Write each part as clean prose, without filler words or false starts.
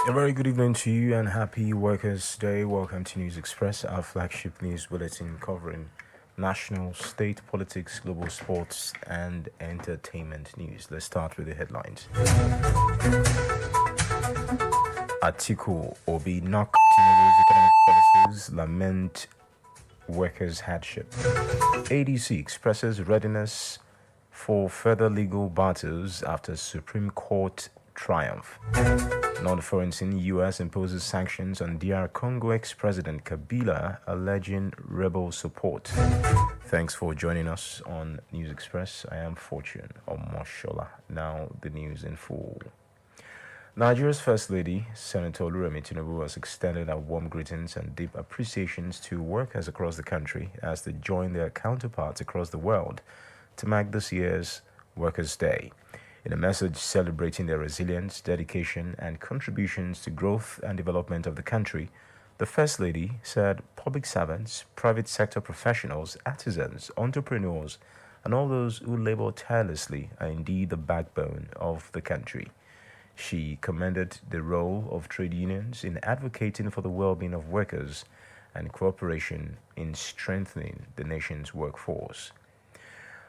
A very good evening to you and happy Workers' Day. Welcome to News Express, our flagship news bulletin covering national, state politics, global sports, and entertainment news. Let's start with the headlines. Atiku Obi knock Tinubu's economic policies, lament workers' hardship. ADC expresses readiness for further legal battles after Supreme Court triumph. Non-foreign U.S. imposes sanctions on DR Congo ex-president Kabila, alleging rebel support. Thanks for joining us on News Express. I am Fortune Omoshola. Now the news in full. Nigeria's First Lady, Senator Oluremi Tinubu, has extended her warm greetings and deep appreciations to workers across the country as they join their counterparts across the world to mark this year's Workers' Day. In a message celebrating their resilience, dedication, and contributions to growth and development of the country, the First Lady said public servants, private sector professionals, artisans, entrepreneurs, and all those who labor tirelessly are indeed the backbone of the country. She commended the role of trade unions in advocating for the well-being of workers and cooperation in strengthening the nation's workforce.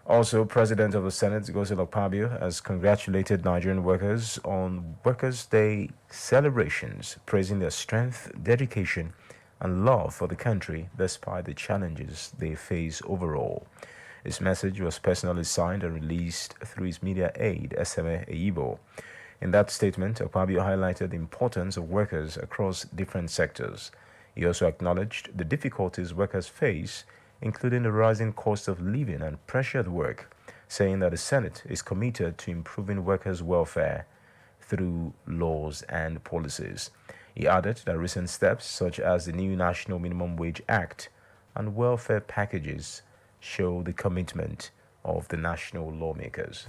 Also, President of the Senate, Godswill Akpabio, has congratulated Nigerian workers on Workers' Day celebrations, praising their strength, dedication, and love for the country despite the challenges they face overall. His message was personally signed and released through his media aide, Eseme Eyibo. In that statement, Akpabio highlighted the importance of workers across different sectors. He also acknowledged the difficulties workers face, including the rising cost of living and pressure at work, saying that the Senate is committed to improving workers' welfare through laws and policies. He added that recent steps, such as the new National Minimum Wage Act and welfare packages, show the commitment of the national lawmakers.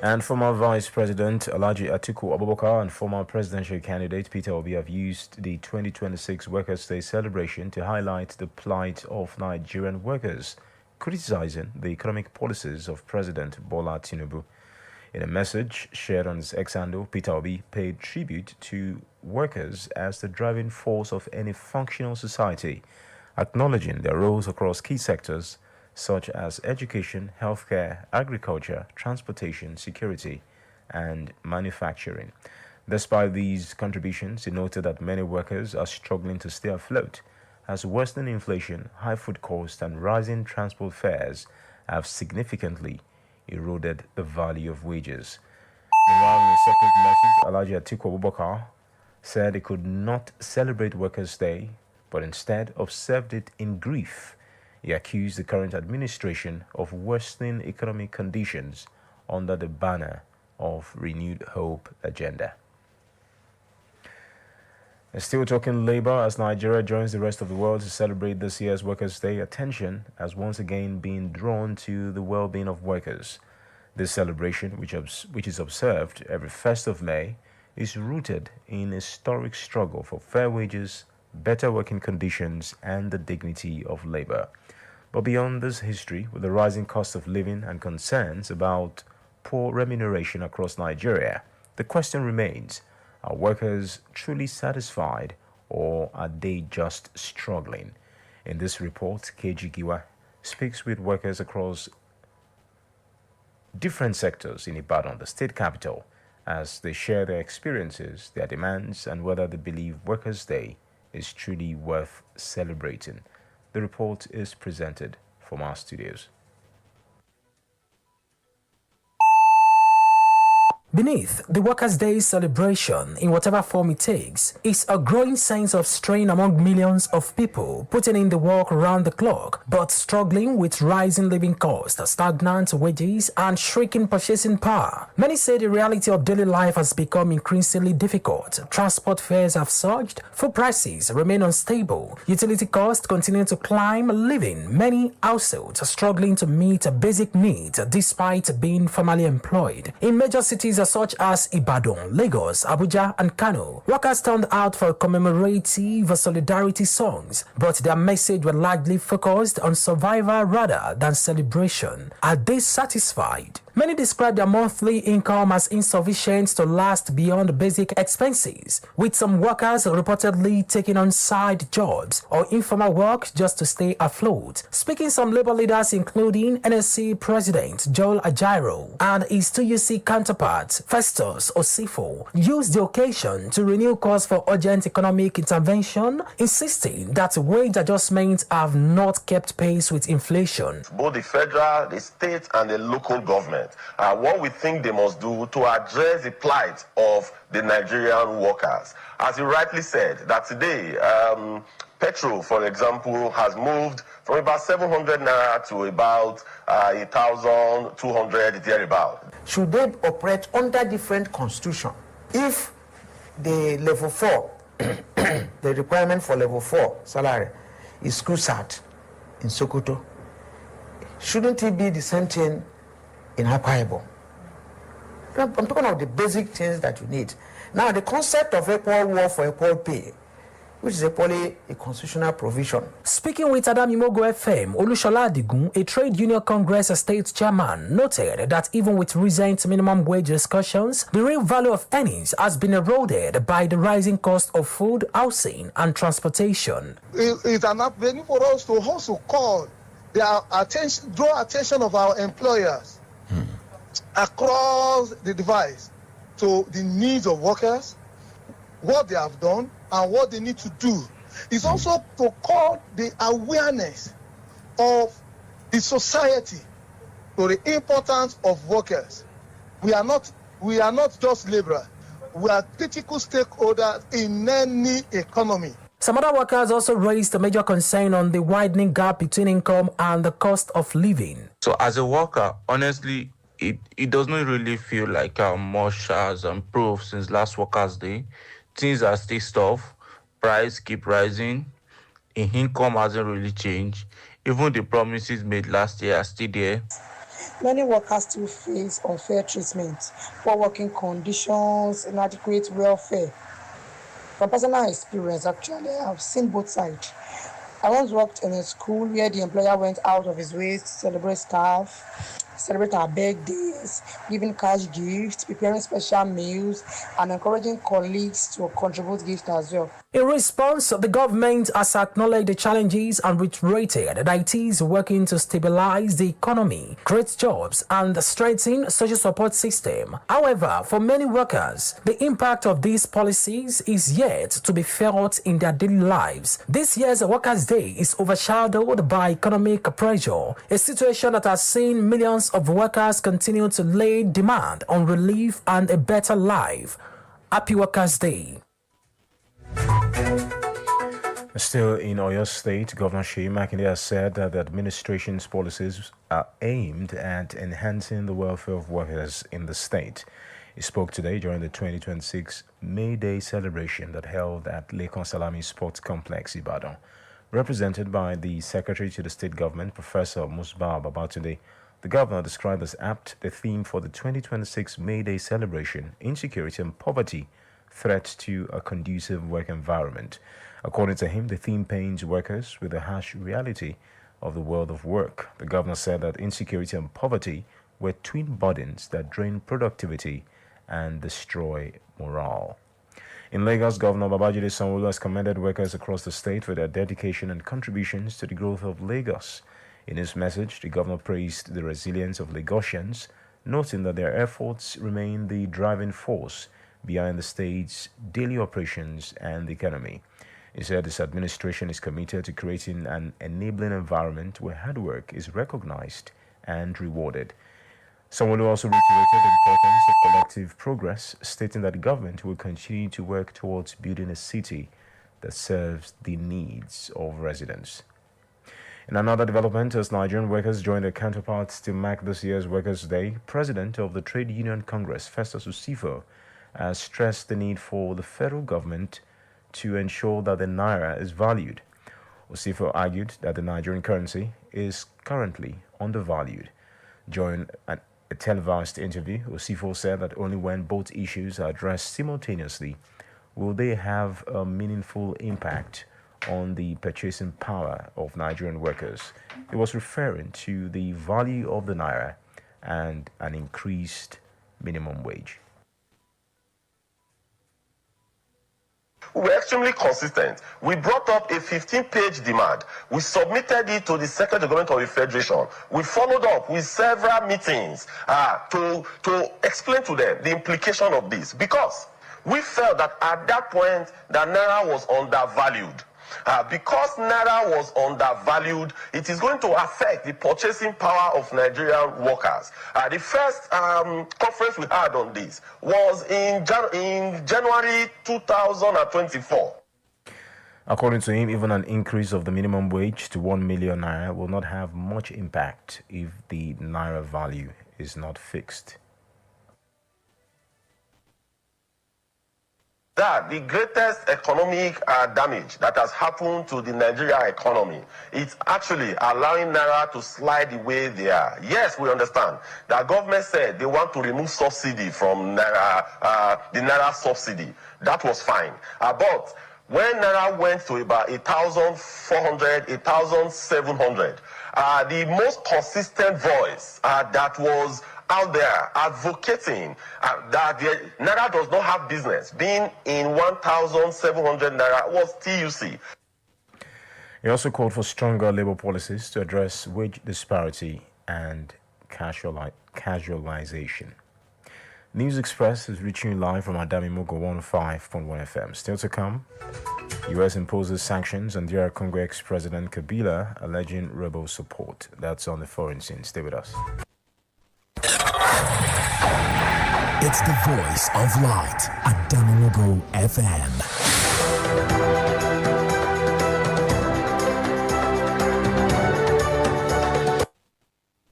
And former Vice President Alhaji Atiku Abubakar and former presidential candidate Peter Obi have used the 2026 Workers' Day celebration to highlight the plight of Nigerian workers, criticizing the economic policies of President Bola Tinubu. In a message shared on his X handle, Peter Obi paid tribute to workers as the driving force of any functional society, acknowledging their roles across key sectors such as education, healthcare, agriculture, transportation, security, and manufacturing. Despite these contributions, he noted that many workers are struggling to stay afloat as worsening inflation, high food costs, and rising transport fares have significantly eroded the value of wages. Meanwhile, in a separate message, Alhaji Atiku Abubakar said he could not celebrate Workers' Day, but instead observed it in grief. He accused the current administration of worsening economic conditions under the banner of Renewed Hope agenda. And still talking labor, as Nigeria joins the rest of the world to celebrate this year's Workers' Day, attention has once again been drawn to the well-being of workers. This celebration, which is observed every 1st of May, is rooted in a historic struggle for fair wages, better working conditions, and the dignity of labor. But beyond this history, with the rising cost of living and concerns about poor remuneration across Nigeria, the question remains, are workers truly satisfied or are they just struggling? In this report, KG Giwa speaks with workers across different sectors in Ibadan, the state capital, as they share their experiences, their demands, and whether they believe Workers' Day is truly worth celebrating. The report is presented from our studios. Beneath the Workers' Day celebration, in whatever form it takes, is a growing sense of strain among millions of people putting in the work around the clock, but struggling with rising living costs, stagnant wages, and shrinking purchasing power. Many say the reality of daily life has become increasingly difficult. Transport fares have surged, food prices remain unstable, utility costs continue to climb, leaving many households struggling to meet basic needs despite being formally employed. In major cities such as Ibadan, Lagos, Abuja, and Kano, workers turned out for commemorative solidarity songs, but their message were largely focused on survival rather than celebration. Are they satisfied? Many describe their monthly income as insufficient to last beyond basic expenses, with some workers reportedly taking on side jobs or informal work just to stay afloat. Speaking, some labor leaders, including NSC President Joel Ajaero and his 2UC counterpart Festus Osifo, used the occasion to renew calls for urgent economic intervention, insisting that wage adjustments have not kept pace with inflation. Both the federal, the state, and the local government, what we think they must do to address the plight of the Nigerian workers. As you rightly said, that today, petrol, for example, has moved from about 700 naira to about 1,200 thereabout. Should they operate under different constitution? If the level 4, the requirement for level 4 salary is CUSAT in Sokoto, shouldn't it be the same thing in Akwa Ibom? I'm talking about the basic things that you need. Now, the concept of equal work for equal pay, which is equally a constitutional provision. Speaking with Adam Imogo FM, Olushola Adigun, a trade union congress state chairman, noted that even with recent minimum wage discussions, the real value of earnings has been eroded by the rising cost of food, housing, and transportation. It's an avenue for us to also call their attention, draw attention of our employers across the device to the needs of workers, what they have done, and what they need to do. It's also to call the awareness of the society to the importance of workers. We are not just laborers. We are critical stakeholders in any economy. Some other workers also raised a major concern on the widening gap between income and the cost of living. So as a worker, honestly, it does not really feel like much has improved since last Workers' Day. Things are still tough. Price keep rising. Income hasn't really changed. Even the promises made last year are still there. Many workers still face unfair treatment, poor working conditions, inadequate welfare. From personal experience, actually, I have seen both sides. I once worked in a school where the employer went out of his way to celebrate staff, celebrate our birthdays, giving cash gifts, preparing special meals, and encouraging colleagues to contribute gifts as well. In response, the government has acknowledged the challenges and reiterated that it is working to stabilize the economy, create jobs, and strengthen social support system. However, for many workers, the impact of these policies is yet to be felt in their daily lives. This year's Workers' Day is overshadowed by economic pressure, a situation that has seen millions of workers continue to lay demand on relief and a better life. Happy Workers' Day. Still in Oyo State, Governor Seyi Makinde has said that the administration's policies are aimed at enhancing the welfare of workers in the state. He spoke today during the 2026 May Day celebration that held at Lekki Salami Sports Complex, Ibadan. Represented by the Secretary to the State Government, Professor Musbah Babatunde, the governor described as apt the theme for the 2026 May Day celebration, insecurity and poverty, threats to a conducive work environment. According to him, the theme paints workers with the harsh reality of the world of work. The governor said that insecurity and poverty were twin burdens that drain productivity and destroy morale. In Lagos, Governor Babajide Sanwo-Olu has commended workers across the state for their dedication and contributions to the growth of Lagos. In his message, the governor praised the resilience of Lagosians, noting that their efforts remain the driving force behind the state's daily operations and the economy. He said his administration is committed to creating an enabling environment where hard work is recognized and rewarded. Sanwo-Olu also reiterated the importance of collective progress, stating that the government will continue to work towards building a city that serves the needs of residents. In another development, as Nigerian workers join their counterparts to mark this year's Workers' Day, President of the Trade Union Congress, Festus Osifo, has stressed the need for the federal government to ensure that the naira is valued. Osifo argued that the Nigerian currency is currently undervalued. During a televised interview, Osifo said that only when both issues are addressed simultaneously will they have a meaningful impact on the purchasing power of Nigerian workers. He was referring to the value of the naira and an increased minimum wage. We were extremely consistent. We brought up a 15-page demand. We submitted it to the Secretary of Government of the Federation. We followed up with several meetings to explain to them the implication of this, because we felt that at that point, the Naira was undervalued. Because Naira was undervalued, it is going to affect the purchasing power of Nigerian workers. The first conference we had on this was in January 2024. According to him, even an increase of the minimum wage to 1 million naira will not have much impact if the naira value is not fixed. That the greatest economic damage that has happened to the Nigerian economy, it's actually allowing Naira to slide the way they are. Yes, we understand. The government said they want to remove subsidy from Naira, the Naira subsidy. That was fine. But when Naira went to about 1,400, 1,700, the most consistent voice that was out there advocating that the Naira does not have business being in 1,700 Naira was TUC. He also called for stronger labor policies to address wage disparity and casualization. News Express is reaching you live from Adami Mogo 105.1 FM. Still to come, U.S. imposes sanctions on DR Congo ex-President Kabila, alleging rebel support. That's on the foreign scene. Stay with us. It's the voice of light at Danamogo FM.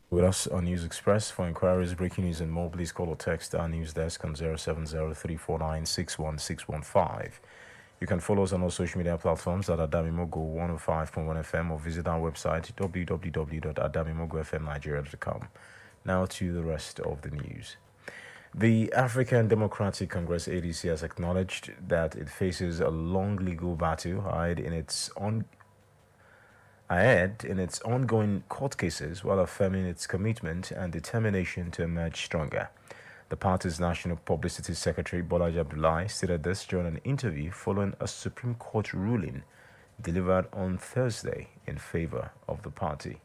With us on News Express. For inquiries, breaking news, and more, please call or text our news desk on 070-349-61615. You can follow us on all social media platforms at Adamimogo 105.1 FM or visit our website www.adamimogofmnigeria.com. Now to the rest of the news. The African Democratic Congress ADC has acknowledged that it faces a long legal battle ahead in its ongoing court cases, while affirming its commitment and determination to emerge stronger. The party's National Publicity Secretary, Bolaji Abdullahi, stated this during an interview following a Supreme Court ruling delivered on Thursday in favor of the party.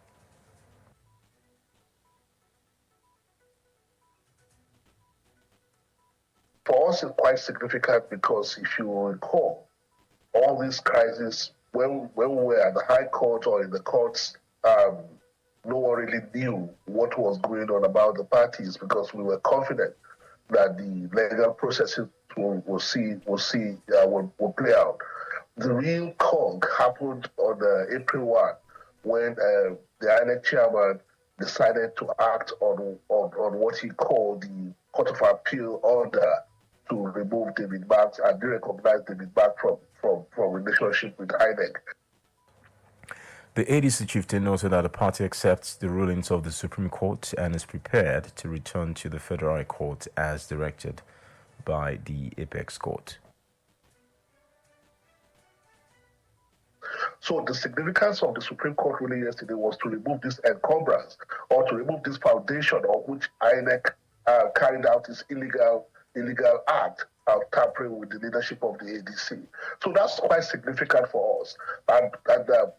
For us, it's quite significant because if you recall, all these crises, when we were at the High Court or in the courts, no one really knew what was going on about the parties because we were confident that the legal processes will play out. The real cog happened on April 1 when the INEC chairman decided to act on what he called the Court of Appeal order to remove David Banks and derecognize David Banks from relationship with INEC. The ADC chieftain noted that the party accepts the rulings of the Supreme Court and is prepared to return to the Federal High Court as directed by the Apex Court. So the significance of the Supreme Court ruling yesterday was to remove this encumbrance or to remove this foundation on which INEC carried out its illegal act of tampering with the leadership of the ADC. So that's quite significant for us. And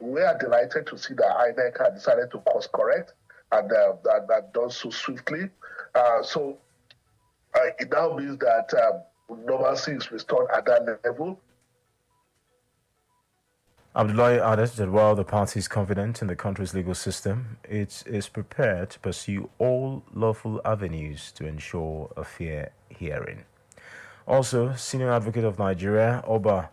we are delighted to see that INEC had decided to course correct and done so swiftly. So it now means that normalcy is restored at that level. Abdullahi added that while the party is confident in the country's legal system, it is prepared to pursue all lawful avenues to ensure a fair hearing. Also, Senior Advocate of Nigeria, Oba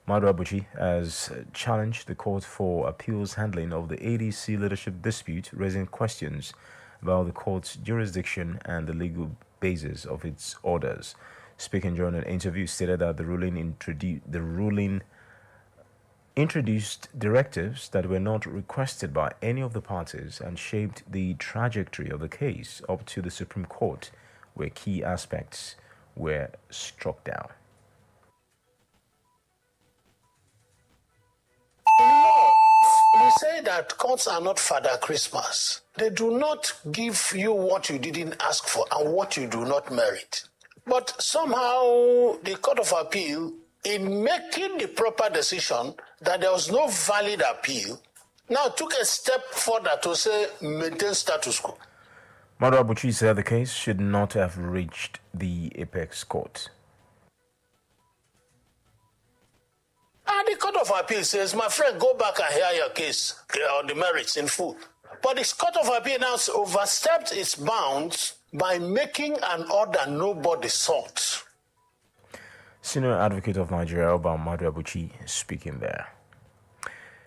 Maduabuchi, has challenged the Court for Appeals handling of the ADC leadership dispute, raising questions about the court's jurisdiction and the legal basis of its orders. Speaking during an interview, stated that the ruling introduced directives that were not requested by any of the parties and shaped the trajectory of the case up to the Supreme Court, where key aspects were struck down. We say that courts are not Father Christmas. They do not give you what you didn't ask for and what you do not merit. But somehow the Court of Appeal, in making the proper decision that there was no valid appeal, now took a step further to say maintain status quo. Madu Abuchi said the case should not have reached the apex court. And the Court of Appeal says, my friend, go back and hear your case on the merits in full. But the Court of Appeal now overstepped its bounds by making an order nobody sought. Senior Advocate of Nigeria, Madu Abuchi, speaking there.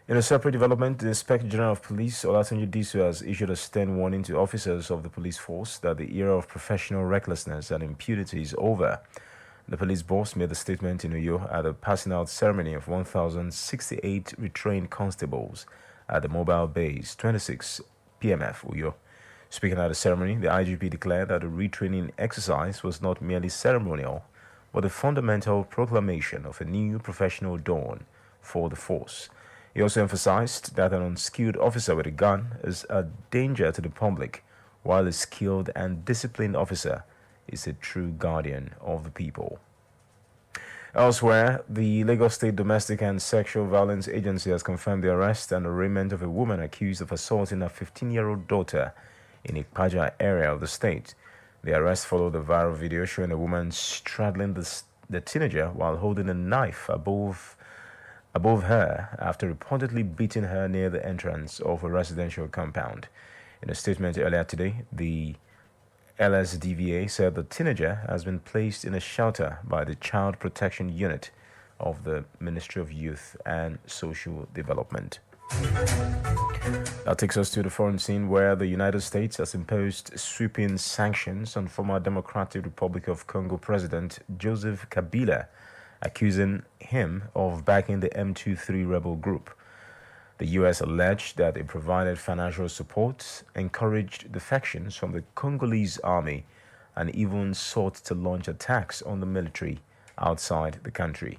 In a separate development, the Inspector General of Police, Olatunji Disu, has issued a stern warning to officers of the police force that the era of professional recklessness and impunity is over. The police boss made the statement in Uyo at a passing out ceremony of 1,068 retrained constables at the mobile base 26 PMF Uyo. Speaking at the ceremony, the IGP declared that the retraining exercise was not merely ceremonial, but a fundamental proclamation of a new professional dawn for the force. He also emphasized that an unskilled officer with a gun is a danger to the public, while a skilled and disciplined officer is a true guardian of the people. Elsewhere, the Lagos State Domestic and Sexual Violence Agency has confirmed the arrest and arraignment of a woman accused of assaulting a 15-year-old daughter in Ikpaja area of the state. The arrest followed a viral video showing a woman straddling the teenager while holding a knife above her after reportedly beating her near the entrance of a residential compound. In a statement earlier today, the LSDVA said the teenager has been placed in a shelter by the Child Protection Unit of the Ministry of Youth and Social Development. That takes us to the foreign scene, where the United States has imposed sweeping sanctions on former Democratic Republic of Congo President Joseph Kabila, accusing him of backing the M23 rebel group. The U.S. alleged that it provided financial support, encouraged defections from the Congolese army, and even sought to launch attacks on the military outside the country.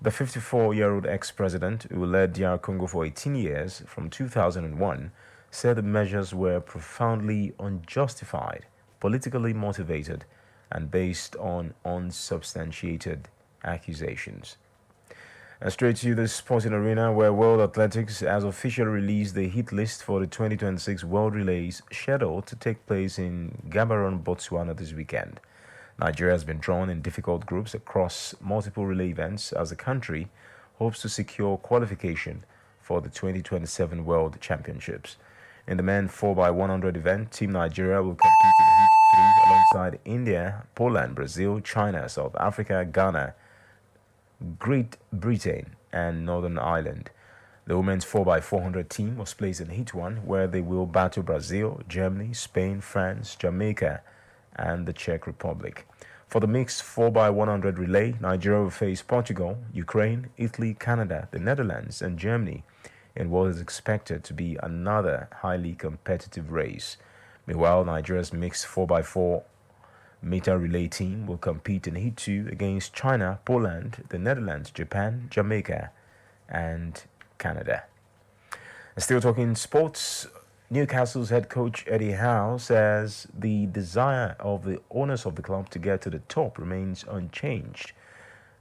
The 54-year-old ex-president, who led DR Congo for 18 years from 2001, said the measures were profoundly unjustified, politically motivated, and based on unsubstantiated accusations. And straight to the sporting arena, where World Athletics has officially released the hit list for the 2026 World Relays scheduled to take place in Gaborone, Botswana this weekend. Nigeria has been drawn in difficult groups across multiple relay events as the country hopes to secure qualification for the 2027 World Championships. In the men 4x100 event, Team Nigeria will compete in Heat 3 alongside India, Poland, Brazil, China, South Africa, Ghana, Great Britain, and Northern Ireland. The women's 4x400 team was placed in Heat 1, where they will battle Brazil, Germany, Spain, France, Jamaica, and the Czech Republic. For the mixed 4x100 relay, Nigeria will face Portugal, Ukraine, Italy, Canada, the Netherlands, and Germany in what is expected to be another highly competitive race. Meanwhile, Nigeria's mixed 4x4 meter relay team will compete in Heat 2 against China, Poland, the Netherlands, Japan, Jamaica, and Canada. And still talking sports, Newcastle's head coach Eddie Howe says the desire of the owners of the club to get to the top remains unchanged.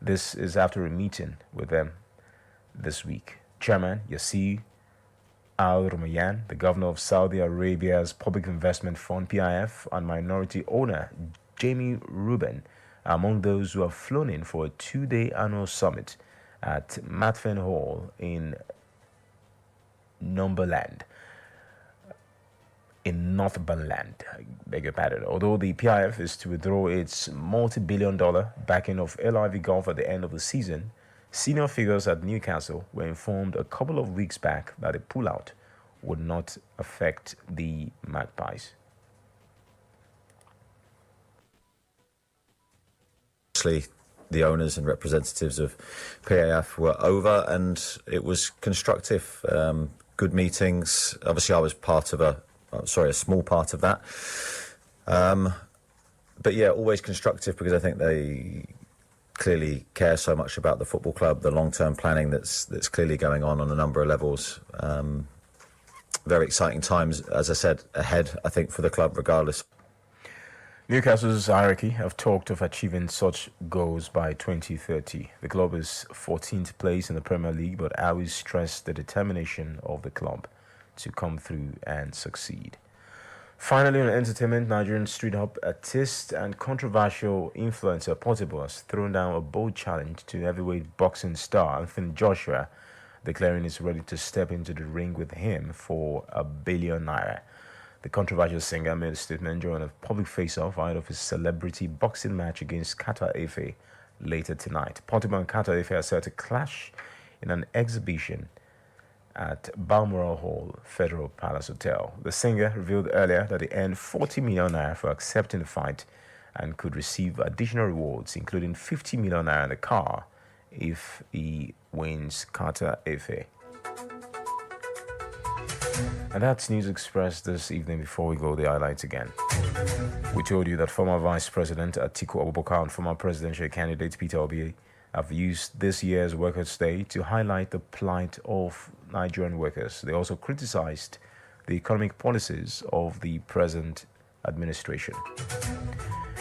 This is after a meeting with them this week. Chairman Yassir Al-Rumayyan, the governor of Saudi Arabia's Public Investment Fund (PIF), and minority owner Jamie Rubin are among those who have flown in for a 2-day annual summit at Matfen Hall in Northumberland. Beg your pardon. Although the PIF is to withdraw its multi-billion-dollar backing of LIV Golf at the end of the season, senior figures at Newcastle were informed a couple of weeks back that a pullout would not affect the Magpies. The owners and representatives of PAF were over, and it was constructive. Good meetings. Obviously, I was part of a small part of that. But yeah, always constructive, because I think they clearly care so much about the football club, the long-term planning that's clearly going on a number of levels. very exciting times, as I said, ahead, I think, for the club, regardless. Newcastle's hierarchy have talked of achieving such goals by 2030. The club is 14th place in the Premier League, but always stressed the determination of the club to come through and succeed. Finally, on entertainment, Nigerian street hop artist and controversial influencer Portable has thrown down a bold challenge to heavyweight boxing star Anthony Joshua, declaring he's ready to step into the ring with him for £1 billion. The controversial singer made a statement during a public face-off ahead of his celebrity boxing match against Kata Efe later tonight. Portable and Kata Efe are set to clash in an exhibition at Balmoral Hall, Federal Palace Hotel. The singer revealed earlier that he earned £40 million for accepting the fight and could receive additional rewards, including £50 million in a car if he wins Kata Efe. And that's News Express this evening. Before we go, the highlights again. We told you that former Vice President Atiku Abubakar and former presidential candidate Peter Obi have used this year's Workers' Day to highlight the plight of Nigerian workers. They also criticized the economic policies of the present administration.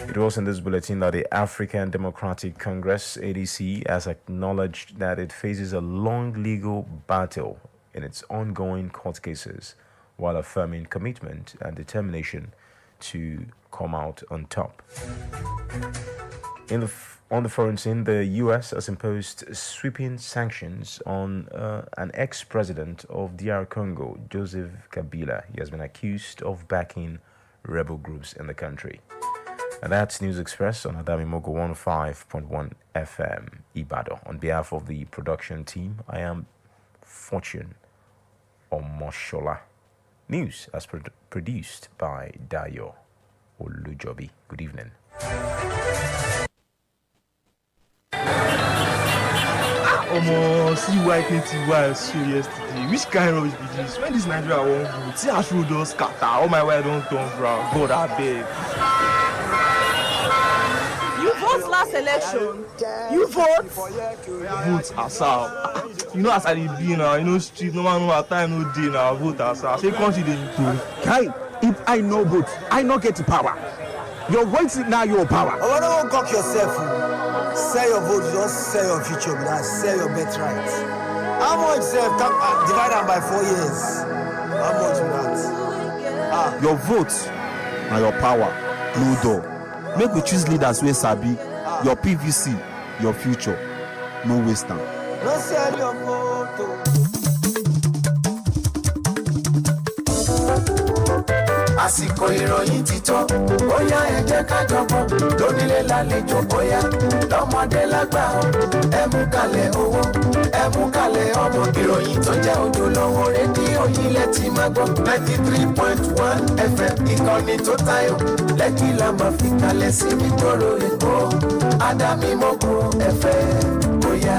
It was in this bulletin that the African Democratic Congress, ADC, has acknowledged that it faces a long legal battle in its ongoing court cases, while affirming commitment and determination to come out on top. On the foreign scene, the U.S. has imposed sweeping sanctions on an ex-president of DR Congo, Joseph Kabila. He has been accused of backing rebel groups in the country. And that's News Express on Adami Mogo 105.1 FM, Ibadan. On behalf of the production team, I am Fortune Omoshola. News as produced by Dayo Olujobi. Good evening. See why I saw yesterday. Which kind of rubbish be this? When this Nigeria won't go, see how road does scatter. All my wife don't turn brown. God, I beg. You vote last election. You vote. Vote asal. You know as I be now. You know street. No man no time no day now. Vote asal. Say country dey improve. Kai, if I no vote, I no get the power. Your voice is now your power. Oh, don't cock yourself. Sell your vote, just sell your future, but sell your birthright. How much self divide them by 4 years? How much with that? Your vote and your power, no door. Make we choose leaders wey sabi. Your PVC, your future, no waste time. No sell your vote. Àsìkò ìròyìn ti tó, bóyá ẹ jẹ́ ká jọ̀bọ̀, lónílé lálejò bóyá, lọ́mọdé lágbà ó, ẹ mú kalẹ̀ owó, ẹ mú kalẹ̀ ọmọ. Ìròyìn tó jẹ́ ojúlówó rédíò yìí lẹ ti máa gbọ́, 93.1 FM ìkànnì tó tayọ, Lekki la máa fi kalẹ̀ sí nígboro Èkó, Adami Mogo FM bóyá.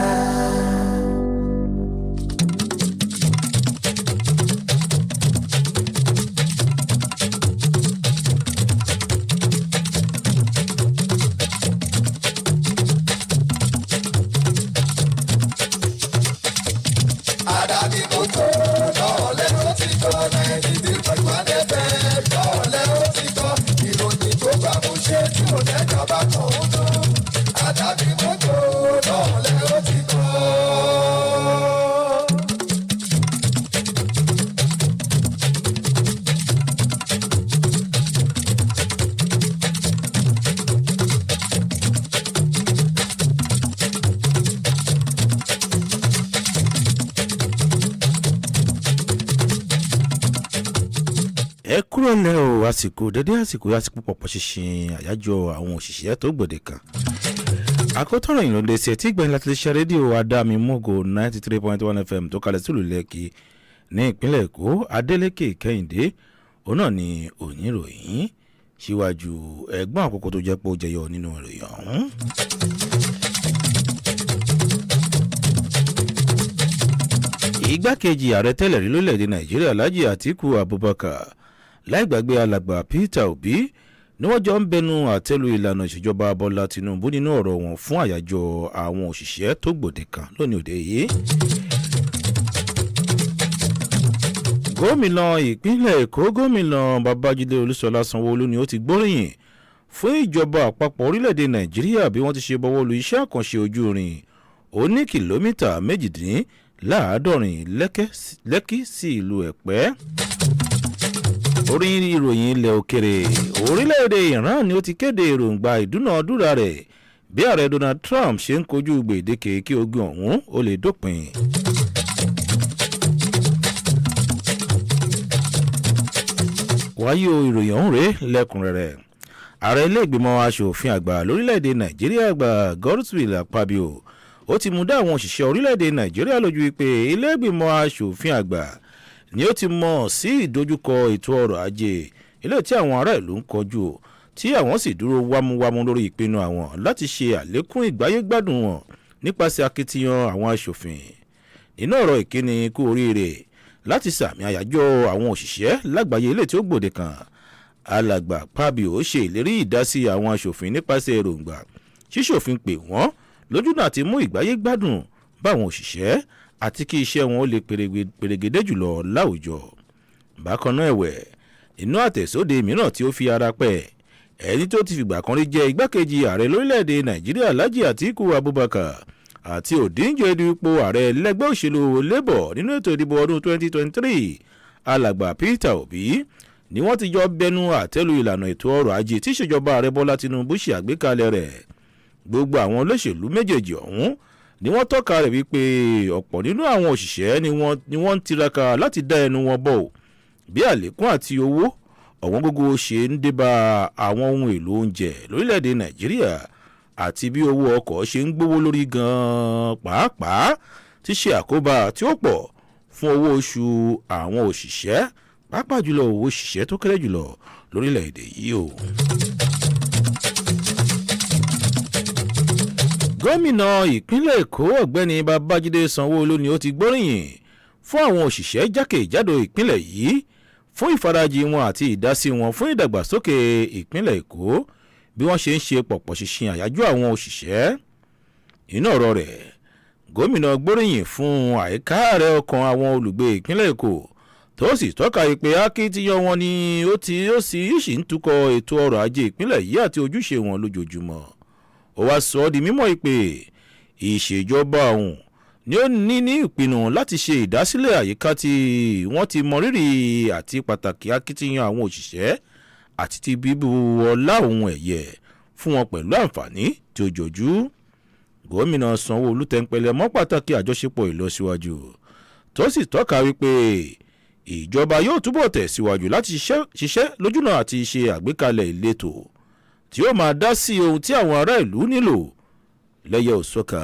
Kúrọ̀lẹ́ o, àsìkò dédé àsìkò pọ̀pọ̀ ṣinṣin àyájọ́ àwọn òṣìṣẹ́ tó gbòde kan. Àkótán ìròyìn ló lè ṣe tí gbẹ̀yìn láti ṣe rédíò Adami Mogo 93.1 FM tó kalẹ̀ sílùú Lẹ́kì ní ìpínlẹ̀ Èkó. Adélékè Kẹ́hìndé òun náà ni oníròyìn síwájú ẹ̀gbọ́n àkókò tó jẹ́ pé ó jẹyọ nínú ìròyìn ọ̀hún. Igbákejì ààrẹ tẹ́lẹ̀ rí lórílẹ̀‐èdè Nàìjíríà Alhaji Atiku Abubakar láìgbàgbé alàgbà Peter Obi ni wọ́n jọ ń bẹnu àtẹ́lu ìlànà ìṣèjọba Bọ́lá Tinubu nínú ọ̀rọ̀ wọn fún àyájọ́ àwọn òṣìṣẹ́ tó gbòde kan lónìí òde yìí. gómìnà ìpínlẹ̀ èkó gómìnà babájídé olúṣọlá sanwó-olú ni ó ti gbóríyìn fún ìjọba àpapọ̀ orílẹ̀-èdè nàìjíríà bí wọ́n ti ṣe bọ́wọ́ lu iṣẹ́ àkànṣe ojú irin ó ní kìlómítà 18 lẹ́kí sí ìlú ẹ̀pẹ́. orí ìròyìn ilẹ̀ òkèrè orílẹ̀-èdè iran ni ó ti kéde èròǹgbà ìdúnàádúrà rẹ̀ bí ààrẹ donald trump ṣe ń kojú gbèdéke kí ogun ọ̀hún ó lè dópin. wáyé o ìròyìn ọ̀hún rèé lẹ́kùnrẹ́rẹ́ ààrẹ ilé ìgbìmọ̀ asòfin àgbà lórílẹ̀‐èdè nàìjíríà àgbà godswill akpabio ó ti mú dá àwọn òṣìṣẹ́ orílẹ̀‐èdè nàìjíríà lójú wípé ilé ìgbìmọ̀ asòfin àgbà ni ó ti mọ̀ sí ìdojúkọ ètò ọrọ̀ ajé ilé tí àwọn ará ìlú ń kojú tí àwọn sì dúró wámúwámú lórí ìpinnu àwọn láti ṣe àlékún ìgbáyégbádùn wọn nípasẹ̀ akitiyan àwọn asòfin nínú ọ̀rọ̀ ìkíni kú oríire láti sàmì àyájọ́ àwọn òṣìṣẹ́ lágbàáyé ilé tí ó gbòde kan alàgbà pabio ṣe ìlérí ìdásí àwọn asòfin nípasẹ̀ èròǹgbà ṣíṣòfin pè wọ́n lójúnà àti mú ìgbáyé gbádùn báwọn òṣìṣẹ́ àti kí iṣẹ́ wọn ó lè pèrègédé jùlọ láwùjọ. bákan náà ẹ̀wẹ̀ inú àtẹ̀sóde mìíràn tí ó fi ara pẹ́ ẹni tó ti fìgbà kan rí jẹ́ igbákejì ààrẹ lórílẹ̀‐èdè nàìjíríà alhaji atiku abubakar àti òdíje dupò ààrẹ lẹ́gbẹ́ òṣèlú labour nínú ètò ìdìbò ọdún 2023 alàgbà peter obi ni wọ́n ti jọ bẹnu àtẹ́lu ìlànà ètò ọrọ̀ ajé tí ìṣèjọba ààrẹ bọ́lá tinubu ṣe àgbékalẹ̀ rẹ̀ gbogbo àwọn olóṣèlú méjèèjì ọ̀hún ni wọ́n tọ́ka rẹ̀ wípé ọ̀pọ̀ nínú àwọn òṣìṣẹ́ ni wọ́n ń tiraka láti dá ẹnu wọn bọ̀ bí àlékún àti owó ọ̀wọ́n gógó ṣe ń débá àwọn ohun èlò oúnjẹ lórílẹ̀‐èdè nàìjíríà àti bí owó ọkọ̀ ṣe ń gbówó lórí gan-an pàápàá ti ṣe àkóbá tí ó pọ̀ fún owó oṣù àwọn òṣìṣẹ́ pàápàá jùlọ owó òṣìṣẹ́ tó kéré jùlọ lórílẹ̀‐èdè yìí o. gómìnà ìpínlẹ̀ èkó ọ̀gbẹ́ni babájídé sanwó-olú ni ó ti gbóríyìn fún àwọn òṣìṣẹ́ jákèjádò ìpínlẹ̀ yìí fún ìfarajì wọn àti ìdásí wọn fún ìdàgbàsókè ìpínlẹ̀ èkó bí wọ́n ṣe ń ṣe pọ̀pọ̀ ṣinṣin àyájọ́ àwọn òṣìṣẹ́. inú ọ̀rọ̀ rẹ̀ gómìnà gbóríyìn fún àìká rẹ̀ ọkàn àwọn olùgbé ìpínlẹ̀ èkó tó sì tọ́ka ìpè akitiyan wọn ni ó sì ń tukọ̀ ètò ọrọ̀ ajé ìpínlẹ̀ yìí àti ojúṣe wọn lójoojúmọ́. ó wá sọ ọ́ di mímọ́ ìpè ìṣèjọba ọ̀hún ni ó ní ìpinnu láti ṣe ìdásílẹ̀ àyíká tí wọ́n ti mọ rírì àti pàtàkì akitiyan àwọn òṣìṣẹ́ àti ti bíbu ọlá ohun ẹ̀yẹ fún wọn pẹ̀lú àǹfààní tí ó jọjú. gómìnà sanwó-olú tẹ́ńpẹ́lẹ́ mọ́ pàtàkì àjọṣepọ̀ ìlọsíwájú tó sì tọ́ka wípé ìjọba yóò túbọ̀ tẹ̀síwájú láti ṣiṣẹ́ lójúnà àti ṣe àgbékalẹ̀ ìletò tí ó máa dá sí ohun tí àwọn ará ìlú nílò lẹ́yẹ òsọ́ka.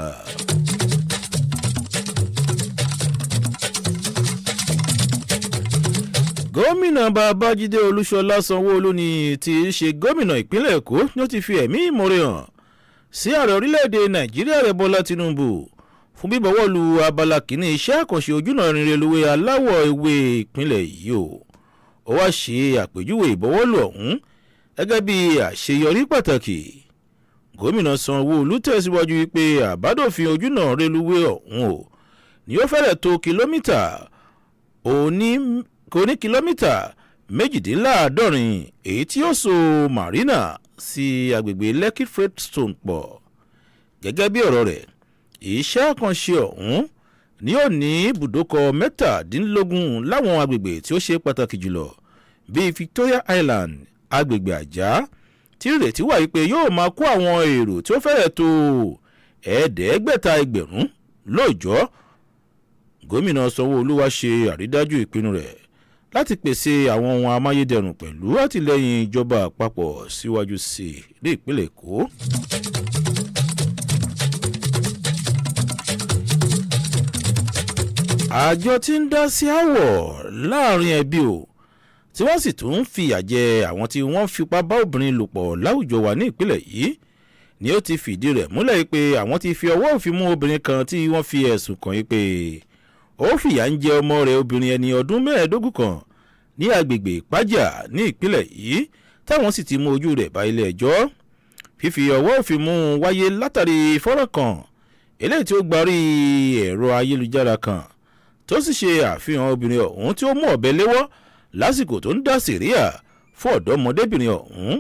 gómìnà babájídé olúṣọlá sanwó-olú ni ti ṣe gómìnà ìpínlẹ̀ èkó ni ó ti fi ẹ̀mí ìmoore hàn sí ààrẹ orílẹ̀-èdè nàìjíríà rẹ̀ bọ́lá tinubu fún bíbọ̀wọ́ lu abala kìíní iṣẹ́ àkànṣe ojúnà irin reluwé aláwọ̀ ewé ìpínlẹ̀ yìí o. ó wá ṣe àpèjúwe ìbọ̀wọ́lù ọ̀hún gẹ́gẹ́ bí àṣeyọrí pàtàkì. gómìnà sanwó-olú tẹ̀síwájú wípé àbádòfin ojúnà reluwé ọ̀hún o ni ó fẹ́rẹ̀ tó kìlómítà kò ní kìlómítà 18 èyí tí ó so marina sí agbègbè lekki freight zone pọ̀. gẹ́gẹ́ bí ọ̀rọ̀ rẹ̀ iṣẹ́ àkànṣe ọ̀hún ni ó ní ibùdókọ̀ 17 láwọn agbègbè tí ó ṣe pàtàkì jùlọ bíi victoria island agbègbè àjá tí ìrètí wà wípé yóò máa kó àwọn èrò tí ó fẹ́rẹ̀ tó 500,000 lóòjọ́. gómìnà sanwó-olú wá ṣe àrídájú ìpinnu rẹ̀ láti pèsè àwọn ohun amáyédẹrùn pẹ̀lú àtìlẹ́yìn ìjọba àpapọ̀ síwájú sí i ní ìpínlẹ̀ èkó. àjọ tí ń dá sí àwọ̀ láàrin ẹbí o tí wọ́n sì tún ń fìyà jẹ àwọn tí wọ́n fipá bá obìnrin lò pọ̀ láwùjọ wa ní ìpínlẹ̀ yìí ni ó ti fìdí rẹ̀ múlẹ̀ pé àwọn ti fi ọwọ́ òfin mú obìnrin kan tí wọ́n fi ẹ̀sùn kàn yí pé ó fìyà ń jẹ ọmọ rẹ̀ obìnrin ẹni ọdún 15 kan ní agbègbè ìpájà ní ìpínlẹ̀ yìí táwọn sì ti mú ojú rẹ̀ bá ilé ẹjọ́. fífi ọwọ́ òfin mú wáyé látàrí fọ́nrán kan eléyìí tí ó gbarí ẹ̀rọ ayélujára kan tó sì ṣe àfihàn obìnrin ọ̀hún tí ó mú ọ̀bẹ léwọ́ lásìkò tó ń dá sẹ̀ríà fún ọ̀dọ́mọdébìnrin ọ̀hún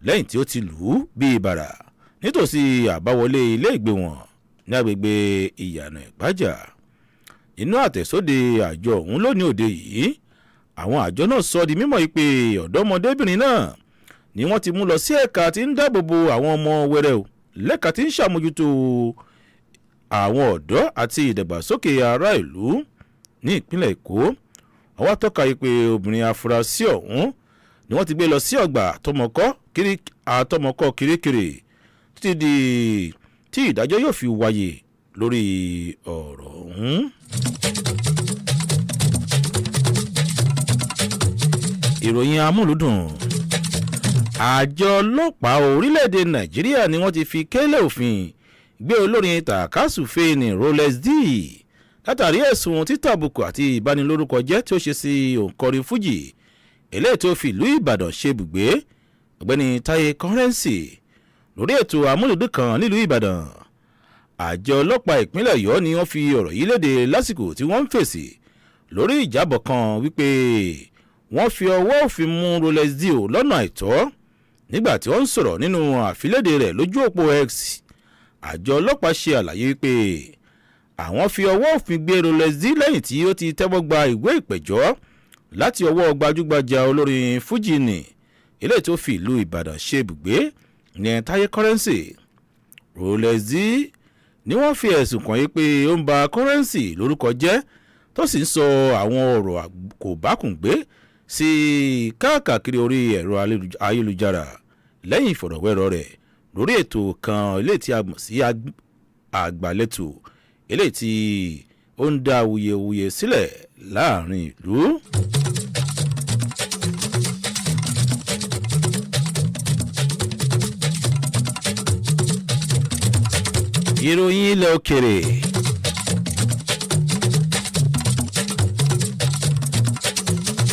lẹ́yìn tí ó ti lù ú bíi bàrà nítòsí àbáwọlé ilé ìgbé wọn ní agbègbè ìyànà ìpájà. inú àtẹ̀sóde àjọ ọ̀hún lónìí òde yìí àwọn àjọ náà sọ di mímọ̀ pé ọ̀dọ́mọdébìnrin náà ni wọ́n ti mú lọ sí ẹ̀ka tí ń dáàbòbò àwọn ọmọ wẹrẹ o lẹ́ka tí ń ṣàmójútó àwọn ọ̀dọ́ àti ìdàgbàsókè ará ìlú ní ìpínlẹ̀ èkó. àwọn tọ́ka pé obìnrin afurasí ọ̀hún ni wọ́n ti gbé lọ sí ọgbà àtọmọkọ kirikiri títí di tí ìdájọ́ yóò fi wáyé lórí ọ̀rọ̀ ọ̀hún. ìròyìn amúlùdùn. àjọ ọlọ́pàá orílẹ̀-èdè nàìjíríà ni wọ́n ti fi kélé òfin gbé olórin tàkásùfé ní rolex d látàrí ẹ̀sùn títàbùkù àti ìbanilórúkọ jẹ́ tí ó ṣe sí òǹkọrin fújì eléyìí tó fi ìlú ìbàdàn ṣe bùgbé ọ̀gbẹ́ni táyé kọ́rẹ́ǹsì lórí ètò amúlùdùn kan nílùú ìbàdàn. àjọ ọlọ́pàá ìpínlẹ̀ ọ̀yọ́ ni wọ́n fi ọ̀rọ̀ yìí léde lásìkò tí wọ́n ń fèsì lórí ìjábọ̀ kan wípé wọ́n fi ọwọ́ òfin mú rolex d lọ́nà àìtọ́ nígbà tí wọ́n ń sọ̀rọ̀ nínú àfilédè rẹ̀ lójú òpó x. àjọ ọlọ́pàá ṣe àlàyé wípé àwọn fi ọwọ́ òfin gbé rolex d lẹ́yìn tí ó ti tẹ́wọ́ gba ìwé ìpẹ̀jọ́ láti ọwọ́ gbajúgbajà olórin fújì ní eléyìí tó fi ìlú ìbàdàn ṣe ibùgbé ní táyé kọ́rẹ́ǹsì. rolex d ni wọ́n fi ẹ̀sùn kàn yí pé ó ń ba kọ́rẹ́ǹsì lórúkọ jẹ́ tó sì ń sọ àwọn ọ̀rọ̀ kò bákùngbé sí káàkiri orí ẹ̀rọ ayélujára lẹ́yìn ìfọ̀rọ̀wérọ̀ rẹ̀ lórí ètò kan eléyìí tí a mọ̀ sí àgbàlẹ̀tò eléyìí tí ó ń dá awuyewuye sílẹ̀ láàrin ìlú. ìròyìn ilẹ̀ òkèrè.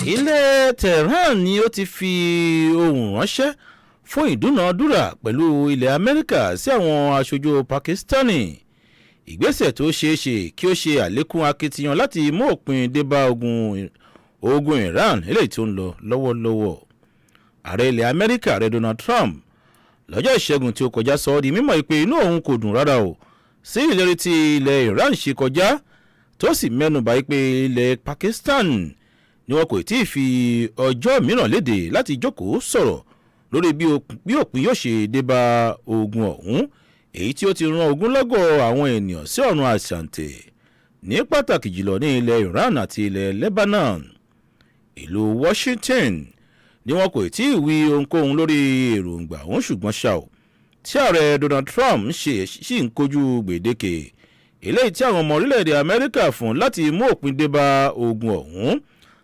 ilẹ̀ tehran ni ó ti fi ohun ránṣẹ́ fún ìdúnàádúrà pẹ̀lú ilẹ̀ amẹ́ríkà sí àwọn aṣojú pakistani ìgbésẹ̀ tó ṣeé ṣe kí ó ṣe àlékún akitiyan láti mú òpin débá ogun iran eléyìí tó ń lọ lọ́wọ́lọ́wọ́. ààrẹ ilẹ̀ amẹ́ríkà rẹ̀ donald trump lọ́jọ́ ìṣẹ́gun tí ó kọjá sọ ọ́ di mímọ̀ pé inú òun kò dùn rárá o sí ìlérí tí ilẹ̀ iran ṣe kọjá tó sì mẹ́nu bà pé ilẹ̀ pakistan ni wọn kò tí ì fi ọjọ́ mìíràn léde láti jókòó sọ̀rọ̀ lórí bí òpin yóò ṣe débá ogun ọ̀hún èyí tí ó ti ran ogúnlọ́gọ̀ àwọn ènìyàn sí ọ̀run àṣàǹtẹ̀ ní pàtàkì jùlọ ní ilẹ̀ iran àti ilẹ̀ lebanon. ìlú washington ni wọn kò tí ì wí ohunkóhun lórí èròǹgbà ọ̀hún ṣùgbọ́n ṣá o tí ààrẹ donald trump ṣì ń kojú gbèdéke eléyìí tí àwọn ọmọ orílẹ̀-èdè amẹ́ríkà fún láti mú òpin débá ogun ọ̀hún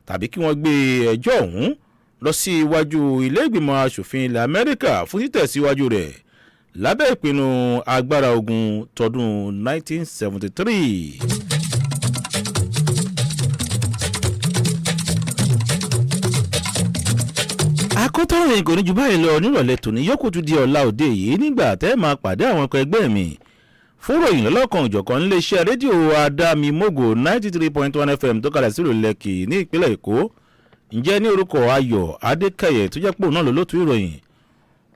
tàbí kí wọ́n gbé ẹjọ́ ọ̀hún lọ sí iwájú ilé ìgbìmọ̀ asòfin ilẹ̀ amẹ́ríkà fún títẹ̀síwájú rẹ̀ lábẹ́ ìpinnu agbára ogun tọdún 1973. Akotan Iroyin kò ní ju báyìí lọ nírọ̀lẹ́ tòní yókù tún di ọ̀la òde yìí nígbà tẹ́ máa pàdé àwọn ọkọ̀ ẹgbẹ́ mi fún ròyìn lọ́lọ́kan òjọ̀kan níléeṣẹ́ rédíò Adámimógo 93.1 FM tó kalẹ̀ sílùú Lekki ní ìpínlẹ̀ Èkó. Ǹjẹ́ ní orúkọ Ayọ̀ Adékẹyẹ tó jẹ́ pé òun náà ló lótú ìròyìn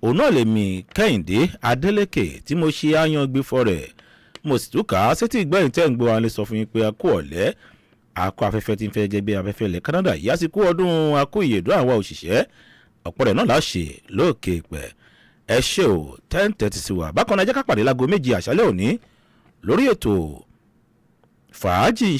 òun náà lèmi Kẹ́hìndé Adélékè tí mo ṣe áyan gbé fọ́ rẹ̀ mo sì tún kà á sétí ìgbẹ́yìn tẹ́ ń gbọ́ wa lè sọ fún yín pé a kú ọ̀lẹ́ akọ afẹ́fẹ́ tí ń fẹ́ jẹ́ bí afẹ́fẹ́ ilẹ̀ Canada yìí àsìkò ọdún akó ìyèdún àwọn òṣìṣẹ́ ọ̀pọ̀ rẹ̀ náà láṣẹ lóòkè pẹ̀ ẹ ṣe ò 10:30 sí wa bákan náà jẹ́ ká pàdé láago 2 àṣálẹ́ òní lórí ètò fàájì